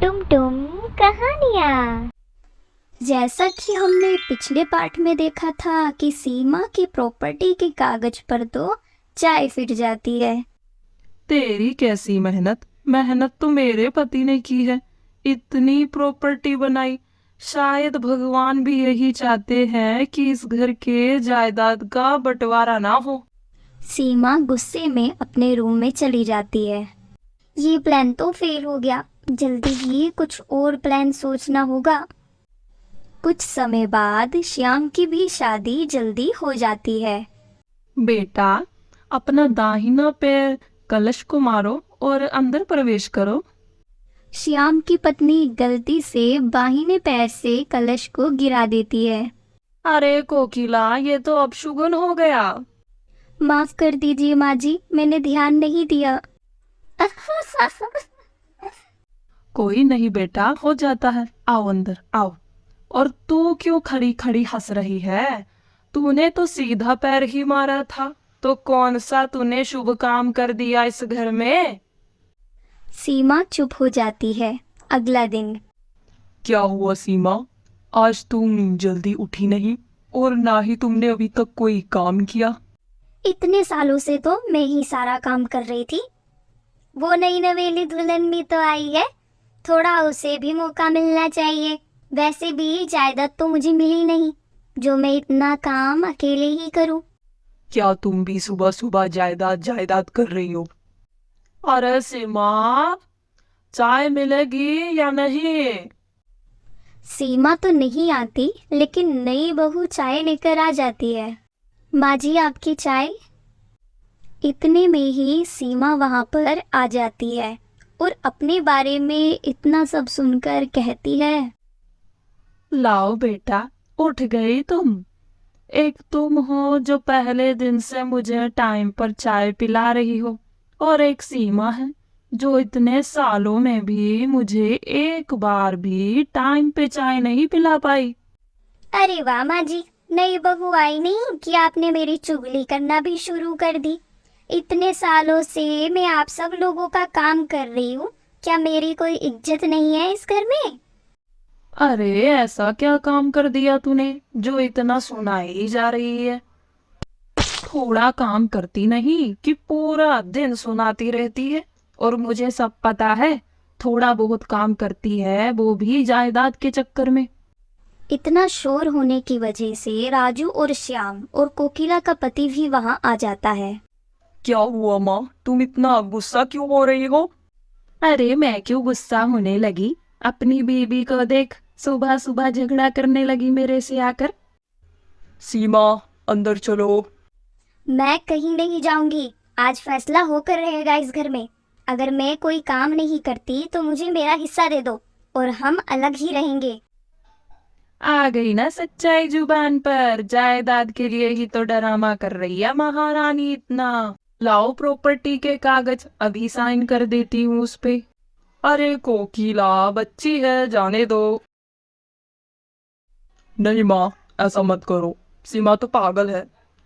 टुम टुम कहानियाँ। जैसा कि हमने पिछले पार्ट में देखा था कि सीमा की प्रॉपर्टी के कागज पर तो चाय फिट जाती है। तेरी कैसी मेहनत मेहनत तो मेरे पति ने की है। इतनी प्रॉपर्टी बनाई। शायद भगवान भी यही चाहते हैं कि इस घर के जायदाद का बंटवारा ना हो। सीमा गुस्से में अपने रूम में चली जाती है। ये प्लान तो फेल हो गया, जल्दी ही कुछ और प्लान सोचना होगा। कुछ समय बाद श्याम की भी शादी जल्दी हो जाती है। बेटा, अपना दाहिना पैर कलश को मारो और अंदर प्रवेश करो। श्याम की पत्नी गलती से बाहिने पैर से कलश को गिरा देती है। अरे कोकिला, ये तो अपशुगन हो गया। माफ कर दीजिए माँ जी, मैंने ध्यान नहीं दिया। कोई नहीं बेटा, हो जाता है। आओ अंदर आओ। और तू क्यों खड़ी खड़ी हंस रही है? तूने तो सीधा पैर ही मारा था, तो कौन सा तूने शुभ काम कर दिया इस घर में? सीमा चुप हो जाती है। अगला दिन क्या हुआ सीमा? आज तुम जल्दी उठी नहीं और ना ही तुमने अभी तक कोई काम किया। इतने सालों से तो मैं ही सारा काम कर रही थी। वो नई नवेली दुल्हन भी तो आई है, थोड़ा उसे भी मौका मिलना चाहिए। वैसे भी जायदाद तो मुझे मिली नहीं जो मैं इतना काम अकेले ही करूं। क्या तुम भी सुबह सुबह जायदाद जायदाद कर रही हो? अरे सीमा, चाय मिलेगी या नहीं? सीमा तो नहीं आती, लेकिन नई बहू चाय लेकर आ जाती है। माँ जी, आपकी चाय। इतने में ही सीमा वहां पर आ जाती है और अपने बारे में इतना सब सुनकर कहती है, लाओ बेटा, उठ गई तुम। एक तुम हो जो पहले दिन से मुझे टाइम पर चाय पिला रही हो, और एक सीमा है जो इतने सालों में भी मुझे एक बार भी टाइम पे चाय नहीं पिला पाई। अरे वाह माँ जी, नई बहू आई नहीं कि आपने मेरी चुगली करना भी शुरू कर दी। इतने सालों से मैं आप सब लोगों का काम कर रही हूँ, क्या मेरी कोई इज्जत नहीं है इस घर में? अरे ऐसा क्या काम कर दिया तूने जो इतना सुनाई जा रही है? थोड़ा काम करती नहीं कि पूरा दिन सुनाती रहती है। और मुझे सब पता है, थोड़ा बहुत काम करती है, वो भी जायदाद के चक्कर में। इतना शोर होने की वजह से राजू और श्याम और कोकिला का पति भी वहां आ जाता है। क्या हुआ माँ, तुम इतना गुस्सा क्यों हो रही हो? अरे मैं क्यों गुस्सा होने लगी? अपनी बीबी को देख, सुबह सुबह झगड़ा करने लगी मेरे से आकर। सीमा, अंदर चलो। मैं कहीं नहीं जाऊंगी, आज फैसला होकर रहेगा इस घर में। अगर मैं कोई काम नहीं करती तो मुझे मेरा हिस्सा दे दो और हम अलग ही रहेंगे। आ गई ना सच्चाई जुबान पर? जायदाद के लिए ही तो ड्रामा कर रही है महारानी इतना। लाओ प्रॉपर्टी के कागज, अभी साइन कर देती हूँ उस पे। अरे कोकिला, बच्ची है, जाने दो। नहीं माँ, ऐसा मत करो। सीमा तो पागल है,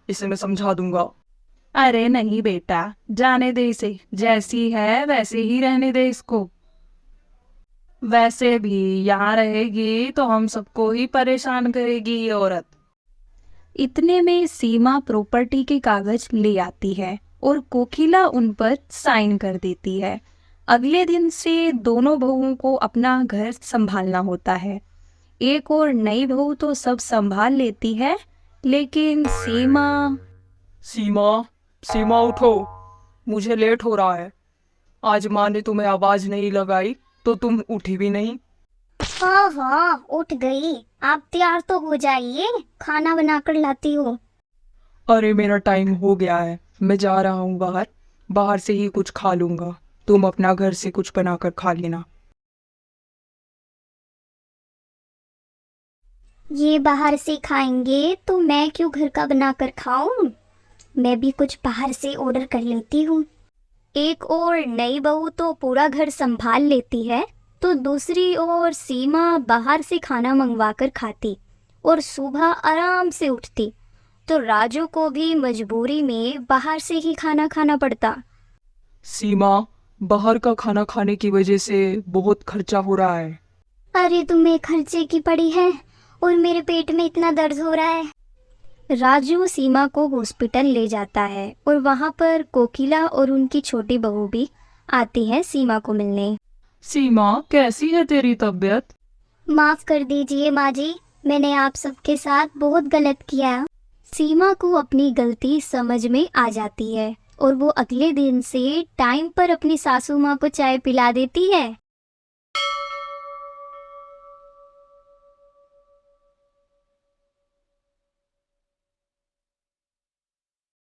इसे मैं समझा दूंगा। अरे नहीं बेटा, जाने दे इसे। जैसी है वैसे ही रहने दे इसको। वैसे भी यहाँ रहेगी तो हम सबको ही परेशान करेगी ये औरत। इतने में सीमा प्रॉपर्टी के कागज ले आती है और कोकिला उन पर साइन कर देती है। अगले दिन से दोनों बहुओं को अपना घर संभालना होता है। एक और नई बहू तो सब संभाल लेती है, लेकिन सीमा। सीमा, सीमा उठो, मुझे लेट हो रहा है। आज माँ ने तुम्हें आवाज नहीं लगाई तो तुम उठी भी नहीं। हाँ हाँ, उठ गई। आप तैयार तो हो जाइए, खाना बनाकर लाती हूँ। अरे मेरा टाइम हो गया है, मैं जा रहा हूँ बाहर। बाहर से ही कुछ खा लूंगा, तुम अपना घर से कुछ बनाकर खा लेना। ये बाहर से खाएंगे तो मैं क्यों घर का बनाकर खाऊं? मैं भी कुछ बाहर से ऑर्डर कर लेती हूँ। एक और नई बहू तो पूरा घर संभाल लेती है, तो दूसरी ओर सीमा बाहर से खाना मंगवा कर खाती और सुबह आराम से उठती, तो राजू को भी मजबूरी में बाहर से ही खाना खाना पड़ता। सीमा, बाहर का खाना खाने की वजह से बहुत खर्चा हो रहा है। अरे तुम्हें खर्चे की पड़ी है और मेरे पेट में इतना दर्द हो रहा है। राजू सीमा को हॉस्पिटल ले जाता है और वहाँ पर कोकिला और उनकी छोटी बहू भी आती है सीमा को मिलने। सीमा, कैसी है तेरी तबीयत? माफ कर दीजिए माँ जी, मैंने आप सबके साथ बहुत गलत किया। सीमा को अपनी गलती समझ में आ जाती है और वो अगले दिन से टाइम पर अपनी सासू माँ को चाय पिला देती है